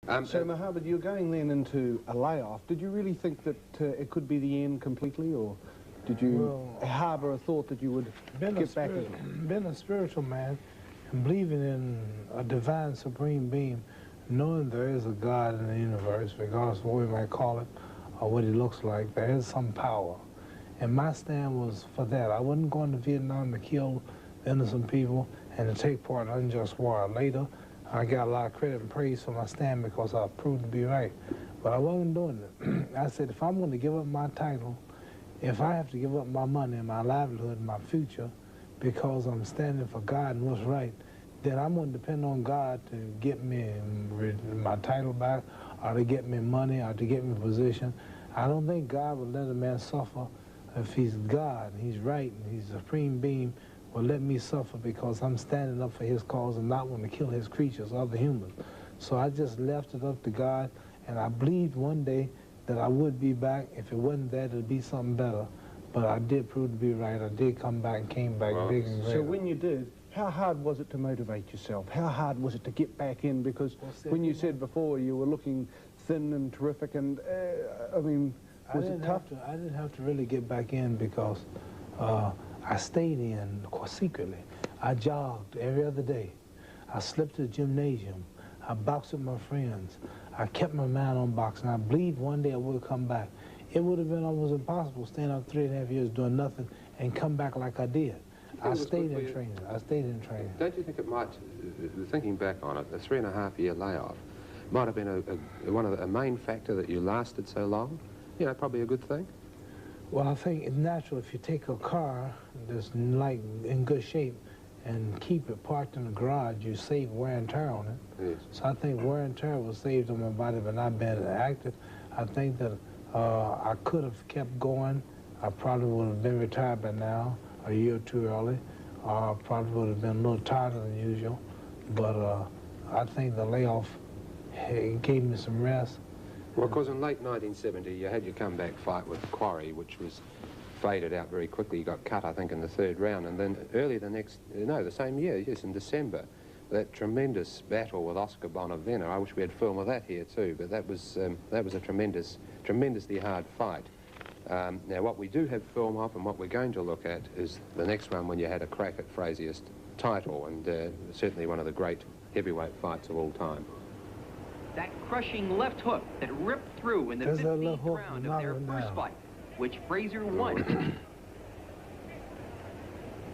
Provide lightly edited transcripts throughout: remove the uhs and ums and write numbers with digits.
So, Mohammed, you're going then into a layoff. Did you really think that it could be the end completely, or did you harbour a thought that you would get back into it? Being a spiritual man and believing in a divine supreme being, knowing there is a God in the universe, regardless of what we might call it or what he looks like, there is some power. And my stand was for that. I wasn't going to Vietnam to kill innocent people and to take part in unjust war. Later, I got a lot of credit and praise for my stand because I proved to be right. But I wasn't doing it. I said, if I'm going to give up my title, if I have to give up my money and my livelihood and my future because I'm standing for God and what's right, then I'm going to depend on God to get me my title back, or to get me money, or to get me position. I don't think God would let a man suffer if he's God, and he's right, and he's a supreme being, will let me suffer because I'm standing up for his cause and not wanting to kill his creatures, other humans. So I just left it up to God, and I believed one day that I would be back. If it wasn't that, it'd be something better. But I did prove to be right. I did come back and came back big and great. So when you did, how hard was it to motivate yourself? How hard was it to get back in? Because when you said before you were looking thin and terrific, and I mean, was it tough? I didn't have to really get back in because I stayed in secretly. I jogged every other day. I slept at the gymnasium. I boxed with my friends. I kept my mind on boxing. I believed one day I would come back. It would have been almost impossible staying out 3.5 years doing nothing and come back like I did. I stayed in training. I stayed in training. Don't you think it might, thinking back on it, a 3.5-year layoff might have been a main factor that you lasted so long? You know, probably a good thing? Well, I think it's natural if you take a car that's like in good shape and keep it parked in the garage, you save wear and tear on it. Yes. So I think wear and tear was saved on my body by not being active. I think that I could have kept going. I probably would have been retired by now, a year or two early. I probably would have been a little tighter than usual. But I think the layoff gave me some rest. Well, because in late 1970, you had your comeback fight with Quarry, which was faded out very quickly. You got cut, I think, in the 3rd round. And then early the same year, yes, in December, that tremendous battle with Oscar Bonavena. I wish we had film of that here too, but that was a tremendously hard fight. Now, what we do have film of and what we're going to look at is the next one when you had a crack at Frazier's title, and certainly one of the great heavyweight fights of all time. That crushing left hook that ripped through in the 15th round of their first fight, which Frazier won.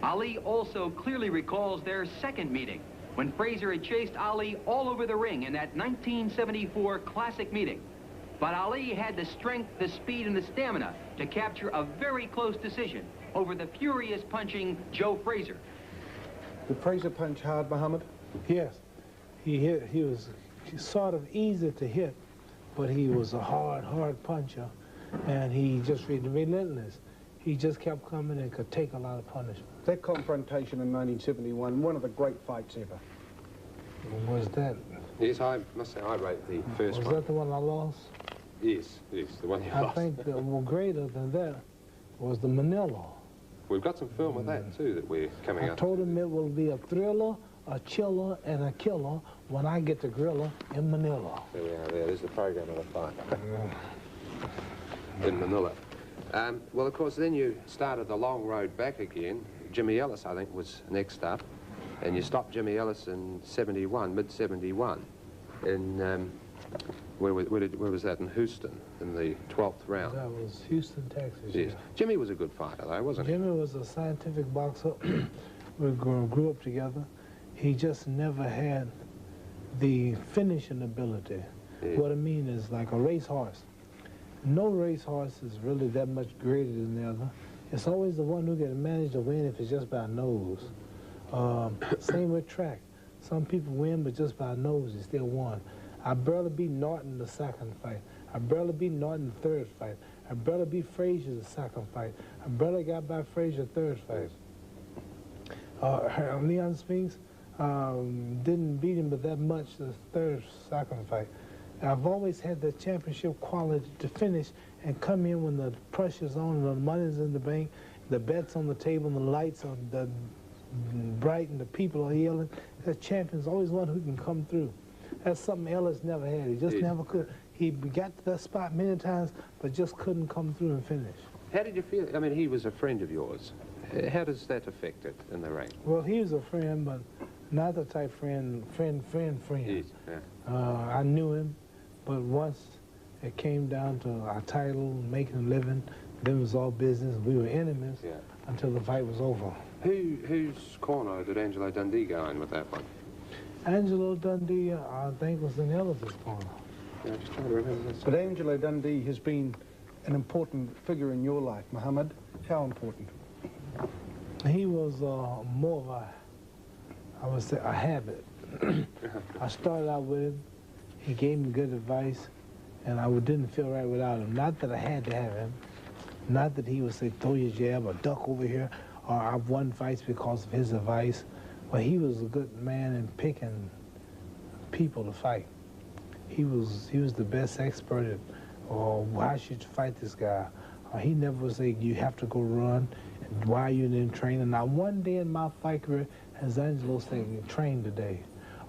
Ali also clearly recalls their second meeting, when Frazier had chased Ali all over the ring in that 1974 classic meeting. But Ali had the strength, the speed, and the stamina to capture a very close decision over the furious punching Joe Frazier. Did Frazier punch hard, Mohammed? Yes. He was sort of easy to hit, but he was a hard puncher, and he just relentless. He just kept coming and could take a lot of punishment. That confrontation in 1971, one of the great fights ever. Was that? Yes, I must say I rate the first one. Was that the one I lost? Yes, the one you lost. I think that greater than that was the Manila. We've got some film of that too that we're coming up. I told him it will be a thriller, a chiller, and a killer when I get the gorilla in Manila. There we are, there's the program of the fight. In Manila. Well, of course, then you started the long road back again. Jimmy Ellis, I think, was next up. And you stopped Jimmy Ellis in 71, mid-71. In, where was that? In Houston, in the 12th round. That was Houston, Texas. Yes. Yeah. Jimmy was a good fighter, though, wasn't he? Jimmy was a scientific boxer. We grew up together. He just never had the finishing ability. Yeah. What I mean is like a racehorse. No racehorse is really that much greater than the other. It's always the one who can manage to win if it's just by nose. Same with track. Some people win, but just by nose, they still won. I barely beat Norton in the second fight. I barely beat Norton in the third fight. I barely beat Frazier the second fight. I barely got by Frazier third fight. Leon Spinks didn't beat him but that much the second fight. I've always had the championship quality to finish and come in when the pressure's on and the money's in the bank, the bet's on the table, and the lights are bright and the people are yelling. The champion's always one who can come through. That's something Ellis never had. He just never could. He got to that spot many times, but just couldn't come through and finish. How did you feel? I mean, he was a friend of yours. How does that affect it in the ring? Well, he was a friend, but not the type friend. Yes, yeah. I knew him, but once it came down to our title, making a living, then it was all business. We were enemies until the fight was over. Whose corner did Angelo Dundee go in with that one? Angelo Dundee, I think, was in Ellis's corner. Yeah, I'm just trying to remember this. But Angelo Dundee has been an important figure in your life, Muhammad. How important? He was more of a, I would say, a habit. I started out with him. He gave me good advice, and I didn't feel right without him. Not that I had to have him. Not that he would say, throw your jab or duck over here, or I've won fights because of his advice. But he was a good man in picking people to fight. He was the best expert at, why should you fight this guy? He never would say, you have to go run, and why you didn't train? And not one day in my fight career has Angelo said, train today,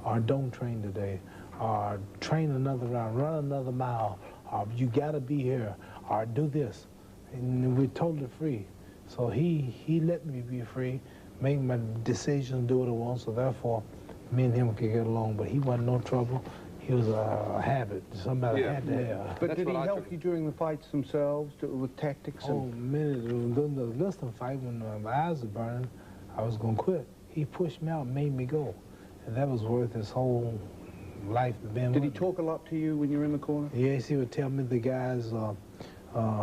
or don't train today, or train another round, run another mile, or you gotta be here, or do this. And we're totally free. So he let me be free, make my decisions, do what I want, so therefore me and him could get along. But he wasn't no trouble. He was a habit, somebody had to have. But did he help you during the fights themselves with tactics? Oh, minute, during the Liston fight, when my eyes were burning, I was going to quit. He pushed me out and made me go. And that was worth his whole life. Did he talk a lot to you when you were in the corner? Yes, he would tell me the guys,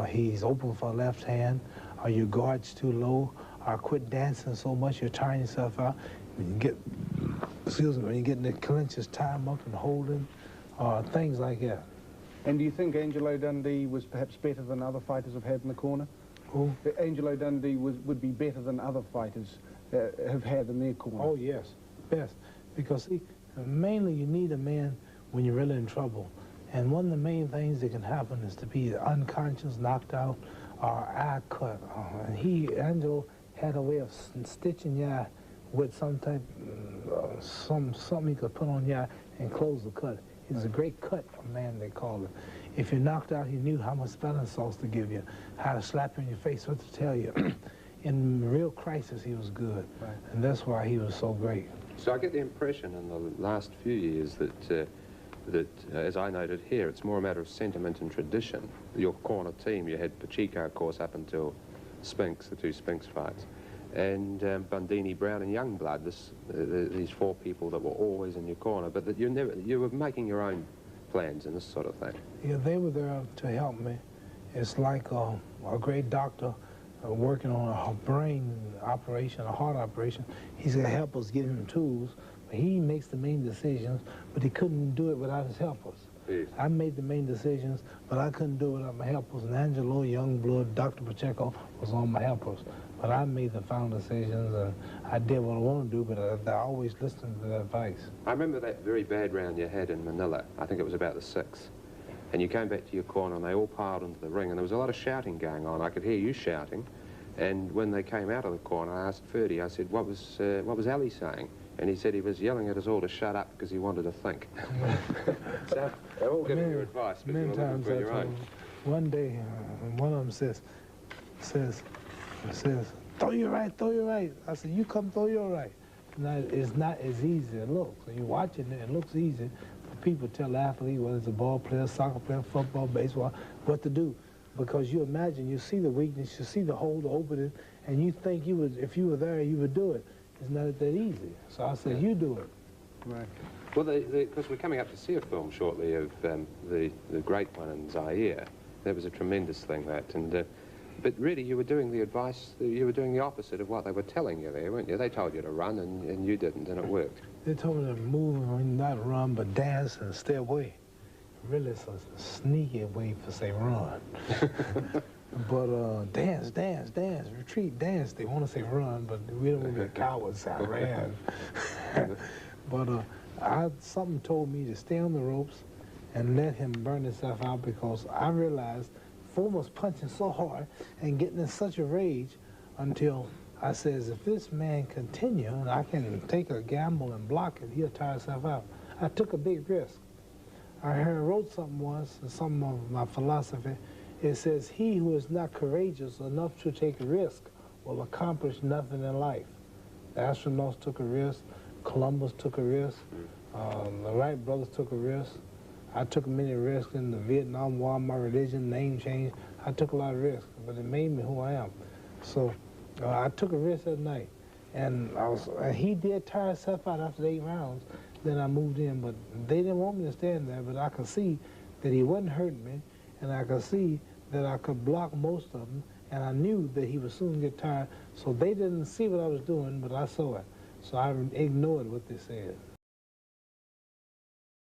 he's open for left hand, or your guard's too low, or quit dancing so much you're tiring yourself out. When you get, when you get in the clinches, tie him up and hold him, things like that. And do you think Angelo Dundee was perhaps better than other fighters have had in the corner? Who? Angelo Dundee would be better than other fighters have had in their corner. Oh, yes, best. Because, see, mainly you need a man when you're really in trouble. And one of the main things that can happen is to be unconscious, knocked out, or eye cut. And Angelo had a way of stitching your eye with some type, something he could put on your eye and close the cut. He's a great cut man, they call it. If you're knocked out, he knew how much spelling sauce to give you, how to slap you in your face, what to tell you. In real crisis, he was good. Right. And that's why he was so great. So I get the impression in the last few years that, as I noted here, it's more a matter of sentiment and tradition. Your corner team, you had Pacheco, of course, up until Spinks, the two Spinks fights, and Bundini, Brown, and Youngblood, these four people that were always in your corner, but that you were making your own plans and this sort of thing. Yeah, they were there to help me. It's like a great doctor working on a brain operation, a heart operation. He's going to help us, give him tools. He makes the main decisions, but he couldn't do it without his helpers. Yes. I made the main decisions, but I couldn't do it without my helpers. And Angelo, Youngblood, Dr. Pacheco was on my helpers. But I made the final decisions, and I did what I want to do, but I always listened to that advice. I remember that very bad round you had in Manila. I think it was about the 6th. And you came back to your corner, and they all piled into the ring, and there was a lot of shouting going on. I could hear you shouting. And when they came out of the corner, I asked Ferdy, I said, what was Ali saying? And he said he was yelling at us all to shut up because he wanted to think. So they're all giving you advice, but you're looking for your own. One day, one of them says, throw your right, throw your right. I said, you come throw your right. Now, it's not as easy as it looks. When you're watching it, it looks easy. But people tell athletes, whether it's a ball player, soccer player, football, baseball, what to do. Because you imagine, you see the weakness, you see the hole, the opening, and you think you would, if you were there, you would do it. It's not that easy. So I said, you do it. Right. Well, because we're coming up to see a film shortly of the great one in Zaire. That was a tremendous thing, that. And but really, you were doing the advice, you were doing the opposite of what they were telling you there, weren't you? They told you to run, and you didn't, and it worked. They told me to move, not run, but dance and stay away. Really, it's a sneaky way to say run. But dance, dance, dance, retreat, dance. They want to say run, but we don't want to be cowards. I ran. But something told me to stay on the ropes and let him burn himself out, because I realized Foreman was punching so hard and getting in such a rage until I says, if this man continue and I can take a gamble and block it, he'll tire himself out. I took a big risk. I wrote something once, some of my philosophy. It says, he who is not courageous enough to take a risk will accomplish nothing in life. The astronauts took a risk. Columbus took a risk. The Wright brothers took a risk. I took many risks in the Vietnam War, my religion, name change. I took a lot of risks, but it made me who I am. So I took a risk that night. And he did tire himself out after 8 rounds. Then I moved in, but they didn't want me to stand there, but I could see that he wasn't hurting me, and I could see that I could block most of them, and I knew that he would soon get tired. So they didn't see what I was doing, but I saw it. So I ignored what they said.